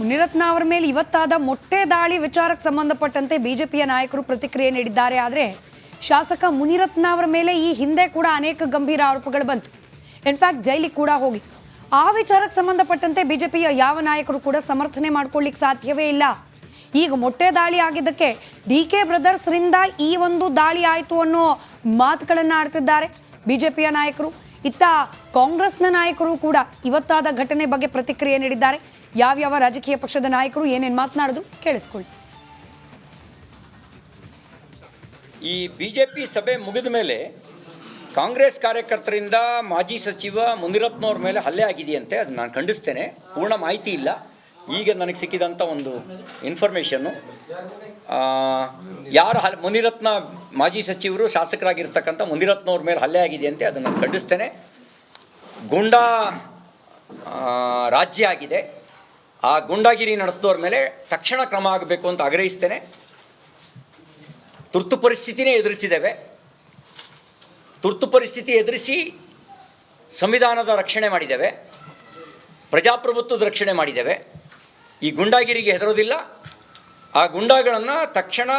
ಮುನಿರತ್ನ ಅವರ ಮೇಲೆ ಇವತ್ತಾದ ಮೊಟ್ಟೆ ದಾಳಿ ವಿಚಾರಕ್ಕೆ ಸಂಬಂಧಪಟ್ಟಂತೆ ಬಿಜೆಪಿಯ ನಾಯಕರು ಪ್ರತಿಕ್ರಿಯೆ ನೀಡಿದ್ದಾರೆ. ಆದರೆ ಶಾಸಕ ಮುನಿರತ್ನ ಅವರ ಮೇಲೆ ಈ ಹಿಂದೆ ಕೂಡ ಅನೇಕ ಗಂಭೀರ ಆರೋಪಗಳು ಬಂತು. ಇನ್ಫ್ಯಾಕ್ಟ್ ಜೈಲಿಗೆ ಕೂಡ ಹೋಗಿ ಆ ವಿಚಾರಕ್ಕೆ ಸಂಬಂಧಪಟ್ಟಂತೆ ಬಿಜೆಪಿಯ ಯಾವ ನಾಯಕರು ಕೂಡ ಸಮರ್ಥನೆ ಮಾಡ್ಕೊಳ್ಳಿಕ್ಕೆ ಸಾಧ್ಯವೇ ಇಲ್ಲ. ಈಗ ಮೊಟ್ಟೆ ದಾಳಿ ಆಗಿದ್ದಕ್ಕೆ DK ಬ್ರದರ್ಸ್ ರಿಂದ ಈ ಒಂದು ದಾಳಿ ಆಯಿತು ಅನ್ನೋ ಮಾತುಗಳನ್ನು ಆಡ್ತಿದ್ದಾರೆ ಬಿಜೆಪಿಯ ನಾಯಕರು. ಇತ್ತ ಕಾಂಗ್ರೆಸ್ನ ನಾಯಕರು ಕೂಡ ಇವತ್ತಾದ ಘಟನೆ ಬಗ್ಗೆ ಪ್ರತಿಕ್ರಿಯೆ ನೀಡಿದ್ದಾರೆ. ಯಾವ್ಯಾವ ರಾಜಕೀಯ ಪಕ್ಷದ ನಾಯಕರು ಏನೇನು ಮಾತನಾಡಿದ್ರು ಕೇಳಿಸ್ಕೊಳ್ಳಿ. ಈ ಬಿಜೆಪಿ ಸಭೆ ಮುಗಿದ ಮೇಲೆ ಕಾಂಗ್ರೆಸ್ ಕಾರ್ಯಕರ್ತರಿಂದ ಮಾಜಿ ಸಚಿವ ಮುನಿರತ್ನವ್ರ ಮೇಲೆ ಹಲ್ಲೆ ಆಗಿದೆಯಂತೆ. ಅದು ನಾನು ಖಂಡಿಸ್ತೇನೆ. ಪೂರ್ಣ ಮಾಹಿತಿ ಇಲ್ಲ. ಈಗ ನನಗೆ ಸಿಕ್ಕಿದಂಥ ಒಂದು ಇನ್ಫಾರ್ಮೇಷನ್ನು, ಮುನಿರತ್ನ ಮಾಜಿ ಸಚಿವರು ಶಾಸಕರಾಗಿರ್ತಕ್ಕಂಥ ಮುನಿರತ್ನವ್ರ ಮೇಲೆ ಹಲ್ಲೆ ಆಗಿದೆಯಂತೆ. ಅದನ್ನು ನಾನು ಖಂಡಿಸ್ತೇನೆ. ಗೂಂಡಾ ರಾಜ್ಯ ಆಗಿದೆ. ಆ ಗೂಂಡಾಗಿರಿ ನಡೆಸಿದವ್ರ ಮೇಲೆ ತಕ್ಷಣ ಕ್ರಮ ಆಗಬೇಕು ಅಂತ ಆಗ್ರಹಿಸ್ತೇನೆ. ತುರ್ತು ಪರಿಸ್ಥಿತಿನೇ ಎದುರಿಸಿದ್ದೇವೆ. ತುರ್ತು ಪರಿಸ್ಥಿತಿ ಎದುರಿಸಿ ಸಂವಿಧಾನದ ರಕ್ಷಣೆ ಮಾಡಿದ್ದೇವೆ, ಪ್ರಜಾಪ್ರಭುತ್ವದ ರಕ್ಷಣೆ ಮಾಡಿದ್ದೇವೆ. ಈ ಗುಂಡಾಗಿರಿಗೆ ಹೆದರೋದಿಲ್ಲ. ಆ ಗುಂಡಾಗಳನ್ನು ತಕ್ಷಣ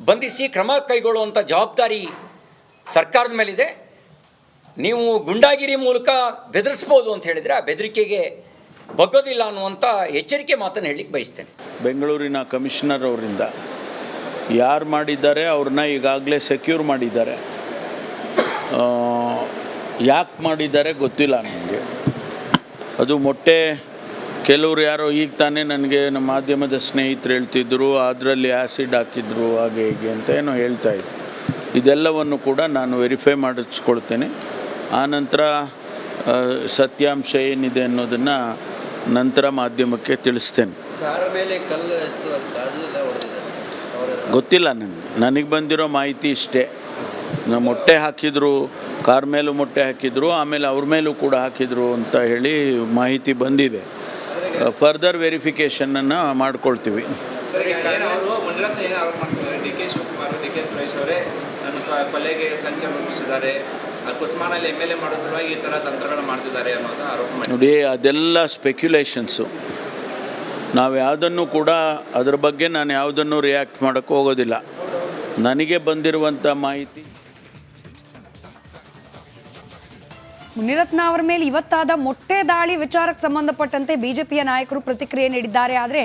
ಬಂಧಿಸಿ ಕ್ರಮ ಕೈಗೊಳ್ಳುವಂಥ ಜವಾಬ್ದಾರಿ ಸರ್ಕಾರದ ಮೇಲಿದೆ. ನೀವು ಗುಂಡಾಗಿರಿ ಮೂಲಕ ಬೆದರಿಸ್ಬೋದು ಅಂತ ಹೇಳಿದರೆ ಆ ಬೆದರಿಕೆಗೆ ಬಗ್ಗೋದಿಲ್ಲ ಅನ್ನುವಂಥ ಎಚ್ಚರಿಕೆ ಮಾತನ್ನು ಹೇಳಲಿಕ್ಕೆ ಬಯಸ್ತೇನೆ. ಬೆಂಗಳೂರಿನ ಕಮಿಷನರ್ ಅವರಿಂದ ಯಾರು ಮಾಡಿದ್ದಾರೆ ಅವ್ರನ್ನ ಈಗಾಗಲೇ ಸೆಕ್ಯೂರ್ ಮಾಡಿದ್ದಾರೆ. ಯಾಕೆ ಮಾಡಿದ್ದಾರೆ ಗೊತ್ತಿಲ್ಲ ನನಗೆ. ಅದು ಮೊಟ್ಟೆ ಕೆಲವರು ಯಾರೋ ಈಗ ತಾನೇ ನನಗೆ ನಮ್ಮ ಮಾಧ್ಯಮದ ಸ್ನೇಹಿತರು ಹೇಳ್ತಿದ್ದರು, ಅದರಲ್ಲಿ ಆ್ಯಸಿಡ್ ಹಾಕಿದ್ರು ಹಾಗೆ ಹೀಗೆ ಅಂತ ಏನೋ ಹೇಳ್ತಾಯಿದ್ರು. ಇದೆಲ್ಲವನ್ನು ಕೂಡ ನಾನು ವೆರಿಫೈ ಮಾಡಿಸ್ಕೊಳ್ತೇನೆ. ಆನಂತರ ಸತ್ಯಾಂಶ ಏನಿದೆ ಅನ್ನೋದನ್ನು ನಂತರ ಮಾಧ್ಯಮಕ್ಕೆ ತಿಳಿಸ್ತೇನೆ. ಗೊತ್ತಿಲ್ಲ ನನಗೆ ಬಂದಿರೋ ಮಾಹಿತಿ ಇಷ್ಟೇ. ಮೊಟ್ಟೆ ಹಾಕಿದ್ರು, ಕಾರ್ ಮೇಲೂ ಮೊಟ್ಟೆ ಹಾಕಿದ್ರು, ಆಮೇಲೆ ಅವ್ರ ಮೇಲೂ ಕೂಡ ಹಾಕಿದ್ರು ಅಂತ ಹೇಳಿ ಮಾಹಿತಿ ಬಂದಿದೆ. ಫರ್ದರ್ ವೆರಿಫಿಕೇಷನನ್ನು ಮಾಡ್ಕೊಳ್ತೀವಿ. DK ಶಿವಕುಮಾರ್, DK ಸುರೇಶ್ ಅವರೇ ನನ್ನ ಕೊಲೆಗೆ ಸಂಚು ರೂಪಿಸಿದ್ದಾರೆ, ಕುಸ್ಮಾನಲ್ಲಿ MLA ಮಾಡೋ ಸಲುವಾಗಿ ಈ ಥರ ತಂತ್ರಗಳು ಮಾಡ್ತಿದ್ದಾರೆ ಅನ್ನೋದು ಆರೋಪ ಮಾಡಿ. ನೋಡಿ, ಅದೆಲ್ಲ ಸ್ಪೆಕ್ಯುಲೇಷನ್ಸು. ನಾವು ಯಾವುದನ್ನು ಕೂಡ ಅದ್ರ ಬಗ್ಗೆ ನಾನು ಯಾವುದನ್ನು ರಿಯಾಕ್ಟ್ ಮಾಡೋಕ್ಕೆ ಹೋಗೋದಿಲ್ಲ. ನನಗೆ ಬಂದಿರುವಂಥ ಮಾಹಿತಿ. ಮುನಿರತ್ನ ಅವರ ಮೇಲೆ ಇವತ್ತಾದ ಮೊಟ್ಟೆ ದಾಳಿ ವಿಚಾರಕ್ಕೆ ಸಂಬಂಧಪಟ್ಟಂತೆ ಬಿಜೆಪಿಯ ನಾಯಕರು ಪ್ರತಿಕ್ರಿಯೆ ನೀಡಿದ್ದಾರೆ. ಆದರೆ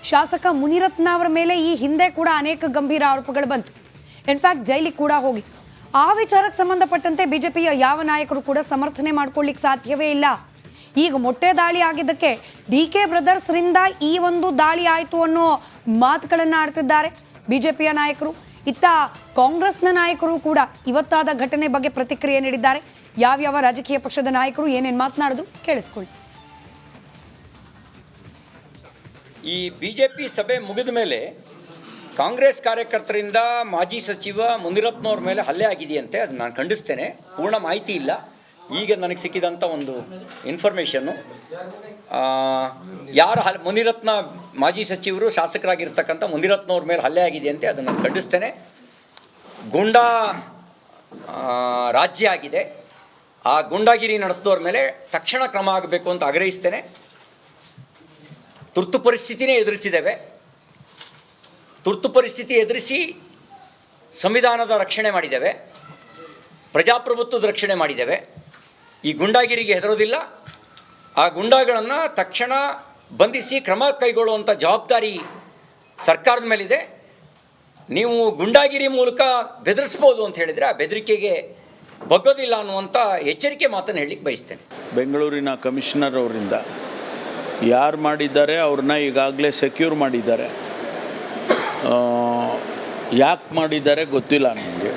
ಶಾಸಕ ಮುನಿರತ್ನ ಅವರ ಮೇಲೆ ಈ ಹಿಂದೆ ಕೂಡ ಅನೇಕ ಗಂಭೀರ ಆರೋಪಗಳು ಬಂತು. ಇನ್ಫ್ಯಾಕ್ಟ್ ಜೈಲಿಗೆ ಕೂಡ ಹೋಗಿ ಆ ವಿಚಾರಕ್ಕೆ ಸಂಬಂಧಪಟ್ಟಂತೆ ಬಿಜೆಪಿಯ ಯಾವ ನಾಯಕರು ಕೂಡ ಸಮರ್ಥನೆ ಮಾಡ್ಕೊಳ್ಳಿಕ್ಕೆ ಸಾಧ್ಯವೇ ಇಲ್ಲ. ಈಗ ಮೊಟ್ಟೆ ದಾಳಿ ಆಗಿದ್ದಕ್ಕೆ DK ಬ್ರದರ್ಸ್ ರಿಂದ ಈ ಒಂದು ದಾಳಿ ಆಯಿತು ಅನ್ನೋ ಮಾತುಗಳನ್ನು ಆಡ್ತಿದ್ದಾರೆ ಬಿಜೆಪಿಯ ನಾಯಕರು. ಇತ್ತ ಕಾಂಗ್ರೆಸ್ನ ನಾಯಕರು ಕೂಡ ಇವತ್ತಾದ ಘಟನೆ ಬಗ್ಗೆ ಪ್ರತಿಕ್ರಿಯೆ ನೀಡಿದ್ದಾರೆ. ಯಾವ್ಯಾವ ರಾಜಕೀಯ ಪಕ್ಷದ ನಾಯಕರು ಏನೇನು ಮಾತನಾಡಿದ್ರು ಕೇಳಿಸ್ಕೊಳ್ಳಿ. ಈ ಬಿಜೆಪಿ ಸಭೆ ಮುಗಿದ ಮೇಲೆ ಕಾಂಗ್ರೆಸ್ ಕಾರ್ಯಕರ್ತರಿಂದ ಮಾಜಿ ಸಚಿವ ಮುನಿರತ್ನವ್ರ ಮೇಲೆ ಹಲ್ಲೆ ಆಗಿದೆಯಂತೆ. ಅದು ನಾನು ಖಂಡಿಸ್ತೇನೆ. ಪೂರ್ಣ ಮಾಹಿತಿ ಇಲ್ಲ. ಈಗ ನನಗೆ ಸಿಕ್ಕಿದಂಥ ಒಂದು ಇನ್ಫಾರ್ಮೇಷನ್ನು, ಮುನಿರತ್ನ ಮಾಜಿ ಸಚಿವರು ಶಾಸಕರಾಗಿರ್ತಕ್ಕಂಥ ಮುನಿರತ್ನವ್ರ ಮೇಲೆ ಹಲ್ಲೆ ಆಗಿದೆಯಂತೆ. ಅದನ್ನು ನಾನು ಖಂಡಿಸ್ತೇನೆ. ಗೂಂಡಾ ರಾಜ್ಯ ಆಗಿದೆ. ಆ ಗೂಂಡಾಗಿರಿ ನಡೆಸಿದವ್ರ ಮೇಲೆ ತಕ್ಷಣ ಕ್ರಮ ಆಗಬೇಕು ಅಂತ ಆಗ್ರಹಿಸ್ತೇನೆ. ತುರ್ತು ಪರಿಸ್ಥಿತಿನೇ ಎದುರಿಸಿದ್ದೇವೆ. ತುರ್ತು ಪರಿಸ್ಥಿತಿ ಎದುರಿಸಿ ಸಂವಿಧಾನದ ರಕ್ಷಣೆ ಮಾಡಿದ್ದೇವೆ, ಪ್ರಜಾಪ್ರಭುತ್ವದ ರಕ್ಷಣೆ ಮಾಡಿದ್ದೇವೆ. ಈ ಗುಂಡಾಗಿರಿಗೆ ಹೆದರೋದಿಲ್ಲ. ಆ ಗುಂಡಾಗಳನ್ನು ತಕ್ಷಣ ಬಂಧಿಸಿ ಕ್ರಮ ಕೈಗೊಳ್ಳುವಂಥ ಜವಾಬ್ದಾರಿ ಸರ್ಕಾರದ ಮೇಲಿದೆ. ನೀವು ಗುಂಡಾಗಿರಿ ಮೂಲಕ ಬೆದರಿಸ್ಬೋದು ಅಂತ ಹೇಳಿದರೆ ಆ ಬೆದರಿಕೆಗೆ ಬಗ್ಗೋದಿಲ್ಲ ಅನ್ನುವಂಥ ಎಚ್ಚರಿಕೆ ಮಾತನ್ನು ಹೇಳಲಿಕ್ಕೆ ಬಯಸ್ತೇನೆ. ಬೆಂಗಳೂರಿನ ಕಮಿಷನರ್ ಅವರಿಂದ ಯಾರು ಮಾಡಿದ್ದಾರೆ ಅವ್ರನ್ನ ಈಗಾಗಲೇ ಸೆಕ್ಯೂರ್ ಮಾಡಿದ್ದಾರೆ. ಯಾಕೆ ಮಾಡಿದ್ದಾರೆ ಗೊತ್ತಿಲ್ಲ ನನಗೆ.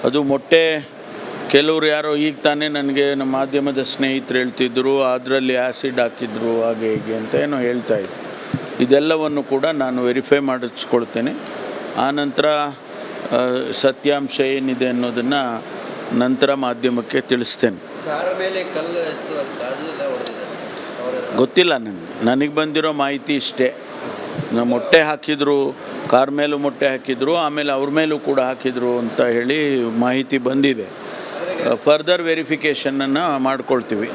ಅದು ಮೊಟ್ಟೆ ಕೆಲವರು ಯಾರೋ ಈಗ ತಾನೇ ನನಗೆ ನಮ್ಮ ಮಾಧ್ಯಮದ ಸ್ನೇಹಿತರು ಹೇಳ್ತಿದ್ದರು, ಅದರಲ್ಲಿ ಆ್ಯಸಿಡ್ ಹಾಕಿದ್ರು ಹಾಗೆ ಹೀಗೆ ಅಂತ ಏನೋ ಹೇಳ್ತಾಯಿದ್ರು. ಇದೆಲ್ಲವನ್ನು ಕೂಡ ನಾನು ವೆರಿಫೈ ಮಾಡಿಸ್ಕೊಳ್ತೇನೆ. ಆನಂತರ ಸತ್ಯಾಂಶ ಏನಿದೆ ಅನ್ನೋದನ್ನು ನಂತರ ಮಾಧ್ಯಮಕ್ಕೆ ತಿಳಿಸ್ತೇನೆ. ಗೊತ್ತಿಲ್ಲ ನನಗೆ ಬಂದಿರೋ ಮಾಹಿತಿ ಇಷ್ಟೇ. ಮೊಟ್ಟೆ ಹಾಕಿದ್ರು, ಕಾರ್ ಮೇಲೂ ಮೊಟ್ಟೆ ಹಾಕಿದ್ರು, ಆಮೇಲೆ ಅವ್ರ ಮೇಲೂ ಕೂಡ ಹಾಕಿದ್ರು ಅಂತ ಹೇಳಿ ಮಾಹಿತಿ ಬಂದಿದೆ. ಫರ್ದರ್ ವೆರಿಫಿಕೇಷನನ್ನು ಮಾಡ್ಕೊಳ್ತೀವಿ.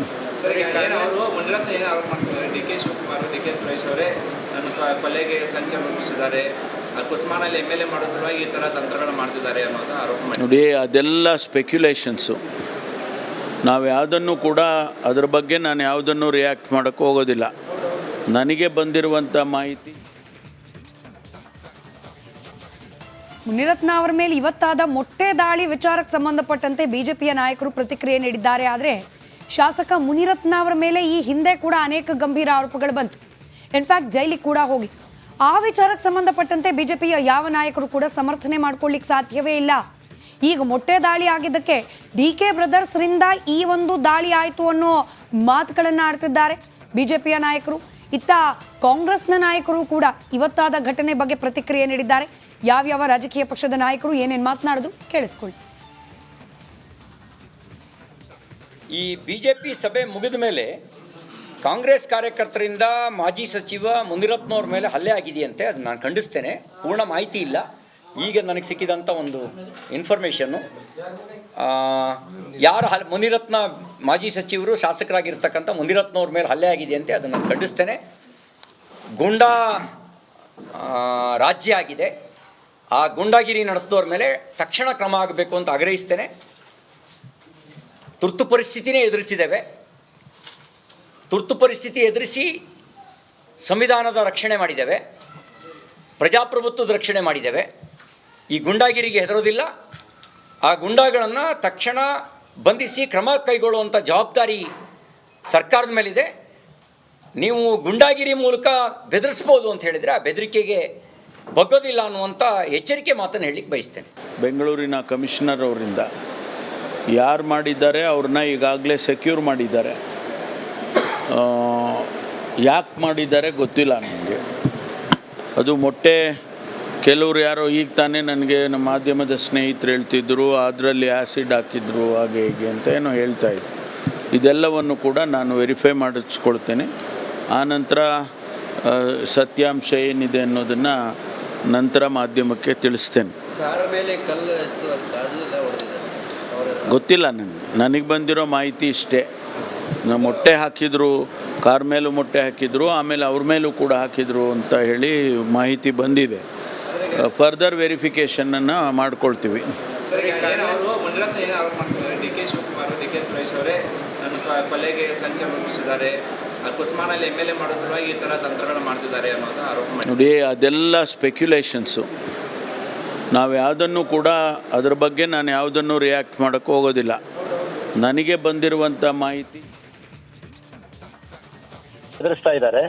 DK ಶಿವಕುಮಾರ್, ಕೆ ಸುರೇಶ್ ಅವರೇ ನನ್ನ ಕೊಲೆಗೆ ಸಂಚು ರೂಪಿಸಿದ್ದಾರೆ, ಕುಸ್ಮಾನಲ್ಲಿ MLA ಮಾಡೋ ಸಲುವಾಗಿ ಈ ಥರ ತಂತ್ರಗಳು ಮಾಡ್ತಿದ್ದಾರೆ ಅನ್ನೋದು ಆರೋಪ ಮಾಡಿ. ನೋಡಿ, ಅದೆಲ್ಲ ಸ್ಪೆಕ್ಯುಲೇಷನ್ಸು. ನಾವು ಯಾವುದನ್ನು ಕೂಡ ಅದ್ರ ಬಗ್ಗೆ ನಾನು ಯಾವುದನ್ನು ರಿಯಾಕ್ಟ್ ಮಾಡೋಕ್ಕೆ ಹೋಗೋದಿಲ್ಲ. ನನಗೆ ಬಂದಿರುವಂಥ ಮಾಹಿತಿ ಮುನಿರತ್ನ ಅವರ ಮೇಲೆ ಇವತ್ತಾದ ಮೊಟ್ಟೆ ದಾಳಿ ವಿಚಾರಕ್ಕೆ ಸಂಬಂಧಪಟ್ಟಂತೆ ಬಿಜೆಪಿಯ ನಾಯಕರು ಪ್ರತಿಕ್ರಿಯೆ ನೀಡಿದ್ದಾರೆ. ಆದರೆ ಶಾಸಕ ಮುನಿರತ್ನ ಅವರ ಮೇಲೆ ಈ ಹಿಂದೆ ಕೂಡ ಅನೇಕ ಗಂಭೀರ ಆರೋಪಗಳು ಬಂತು. ಇನ್ಫ್ಯಾಕ್ಟ್ ಜೈಲಿಗೆ ಕೂಡ ಹೋಗಿ ಆ ವಿಚಾರಕ್ಕೆ ಸಂಬಂಧಪಟ್ಟಂತೆ ಬಿಜೆಪಿಯ ಯಾವ ನಾಯಕರು ಕೂಡ ಸಮರ್ಥನೆ ಮಾಡ್ಕೊಳ್ಳಿಕ್ಕೆ ಸಾಧ್ಯವೇ ಇಲ್ಲ. ಈಗ ಮೊಟ್ಟೆ ದಾಳಿ ಆಗಿದ್ದಕ್ಕೆ DK ಬ್ರದರ್ಸ್ರಿಂದ ಈ ಒಂದು ದಾಳಿ ಆಯಿತು ಅನ್ನೋ ಮಾತುಗಳನ್ನು ಆಡ್ತಿದ್ದಾರೆ ಬಿಜೆಪಿಯ ನಾಯಕರು. ಇತ್ತ ಕಾಂಗ್ರೆಸ್ನ ನಾಯಕರು ಕೂಡ ಇವತ್ತಾದ ಘಟನೆ ಬಗ್ಗೆ ಪ್ರತಿಕ್ರಿಯೆ ನೀಡಿದ್ದಾರೆ. ಯಾವ್ಯಾವ ರಾಜಕೀಯ ಪಕ್ಷದ ನಾಯಕರು ಏನೇನು ಮಾತನಾಡಿದ್ರು ಕೇಳಿಸ್ಕೊಳ್ಳಿ. ಈ BJP ಸಭೆ ಮುಗಿದ ಮೇಲೆ ಕಾಂಗ್ರೆಸ್ ಕಾರ್ಯಕರ್ತರಿಂದ ಮಾಜಿ ಸಚಿವ ಮುನಿರತ್ನವ್ರ ಮೇಲೆ ಹಲ್ಲೆ ಆಗಿದೆಯಂತೆ. ಅದು ನಾನು ಖಂಡಿಸ್ತೇನೆ. ಪೂರ್ಣ ಮಾಹಿತಿ ಇಲ್ಲ. ಈಗ ನನಗೆ ಸಿಕ್ಕಿದಂಥ ಒಂದು ಇನ್ಫಾರ್ಮೇಷನ್ನು, ಯಾರು ಮುನಿರತ್ನ ಮಾಜಿ ಸಚಿವರು ಶಾಸಕರಾಗಿರ್ತಕ್ಕಂಥ ಮುನಿರತ್ನವ್ರ ಮೇಲೆ ಹಲ್ಲೆ ಆಗಿದೆಯಂತೆ. ಅದನ್ನು ನಾನು ಖಂಡಿಸ್ತೇನೆ. ಗೂಂಡಾ ರಾಜ್ಯ ಆಗಿದೆ. ಆ ಗೂಂಡಾಗಿರಿ ನಡೆಸಿದವ್ರ ಮೇಲೆ ತಕ್ಷಣ ಕ್ರಮ ಆಗಬೇಕು ಅಂತ ಆಗ್ರಹಿಸ್ತೇನೆ. ತುರ್ತು ಪರಿಸ್ಥಿತಿನೇ ಎದುರಿಸಿದ್ದೇವೆ. ತುರ್ತು ಪರಿಸ್ಥಿತಿ ಎದುರಿಸಿ ಸಂವಿಧಾನದ ರಕ್ಷಣೆ ಮಾಡಿದ್ದೇವೆ, ಪ್ರಜಾಪ್ರಭುತ್ವದ ರಕ್ಷಣೆ ಮಾಡಿದ್ದೇವೆ. ಈ ಗುಂಡಾಗಿರಿಗೆ ಹೆದರೋದಿಲ್ಲ. ಆ ಗುಂಡಾಗಳನ್ನು ತಕ್ಷಣ ಬಂಧಿಸಿ ಕ್ರಮ ಕೈಗೊಳ್ಳುವಂಥ ಜವಾಬ್ದಾರಿ ಸರ್ಕಾರದ ಮೇಲಿದೆ. ನೀವು ಗುಂಡಾಗಿರಿ ಮೂಲಕ ಬೆದರಿಸ್ಬೋದು ಅಂತ ಹೇಳಿದರೆ ಆ ಬೆದರಿಕೆಗೆ ಬಗ್ಗೋದಿಲ್ಲ ಅನ್ನುವಂಥ ಎಚ್ಚರಿಕೆ ಮಾತನ್ನು ಹೇಳಲಿಕ್ಕೆ ಬಯಸ್ತೇನೆ. ಬೆಂಗಳೂರಿನ ಕಮಿಷನರ್ ಅವರಿಂದ ಯಾರು ಮಾಡಿದ್ದಾರೆ ಅವ್ರನ್ನ ಈಗಾಗಲೇ ಸೆಕ್ಯೂರ್ ಮಾಡಿದ್ದಾರೆ. ಯಾಕೆ ಮಾಡಿದ್ದಾರೆ ಗೊತ್ತಿಲ್ಲ ನನಗೆ. ಅದು ಮೊಟ್ಟೆ ಕೆಲವರು ಯಾರೋ ಈಗ ತಾನೇ ನನಗೆ ನಮ್ಮ ಮಾಧ್ಯಮದ ಸ್ನೇಹಿತರು ಹೇಳ್ತಿದ್ದರು, ಅದರಲ್ಲಿ ಆ್ಯಸಿಡ್ ಹಾಕಿದ್ರು ಹಾಗೆ ಹೀಗೆ ಅಂತ ಏನೋ ಹೇಳ್ತಾಯಿದ್ರು. ಇದೆಲ್ಲವನ್ನು ಕೂಡ ನಾನು ವೆರಿಫೈ ಮಾಡಿಸ್ಕೊಳ್ತೇನೆ. ಆನಂತರ ಸತ್ಯಾಂಶ ಏನಿದೆ ಅನ್ನೋದನ್ನು ನಂತರ ಮಾಧ್ಯಮಕ್ಕೆ ತಿಳಿಸ್ತೇನೆ. ಗೊತ್ತಿಲ್ಲ ನನಗೆ ಬಂದಿರೋ ಮಾಹಿತಿ ಇಷ್ಟೇ. ಮೊಟ್ಟೆ ಹಾಕಿದ್ರು, ಕಾರ್ ಮೇಲೂ ಮೊಟ್ಟೆ ಹಾಕಿದ್ರು, ಆಮೇಲೆ ಅವ್ರ ಮೇಲೂ ಕೂಡ ಹಾಕಿದ್ರು ಅಂತ ಹೇಳಿ ಮಾಹಿತಿ ಬಂದಿದೆ. ಫರ್ದರ್ ವೆರಿಫಿಕೇಷನನ್ನು ಮಾಡ್ಕೊಳ್ತೀವಿ. ಮುನಿರತ್ನ ಏನು ಆರೋಪ ಮಾಡ್ತಿದ್ದಾರೆ, DK ಶಿವಕುಮಾರ್, DK ಸುರೇಶ್ ಅವರೇ ನನ್ನ ಕೊಲೆಗೆ ಸಂಚು ರೂಪಿಸಿದ್ದಾರೆ, ಕುಸ್ಮಾನಲ್ಲಿ MLA ಮಾಡೋ ಸಲುವಾಗಿ ಈ ಥರ ತಂತ್ರಗಳು ಮಾಡ್ತಿದ್ದಾರೆ ಅನ್ನೋದು ಆರೋಪ ಮಾಡಿ. ನೋಡಿ, ಅದೆಲ್ಲ ಸ್ಪೆಕ್ಯುಲೇಷನ್ಸು. ನಾವು ಯಾವುದನ್ನು ಕೂಡ ಅದ್ರ ಬಗ್ಗೆ ನಾನು ಯಾವುದನ್ನು ರಿಯಾಕ್ಟ್ ಮಾಡೋಕ್ಕೆ ಹೋಗೋದಿಲ್ಲ. ನನಗೆ ಬಂದಿರುವಂಥ ಮಾಹಿತಿ ಎದುರಿಸ್ತಾ ಇದ್ದಾರೆ.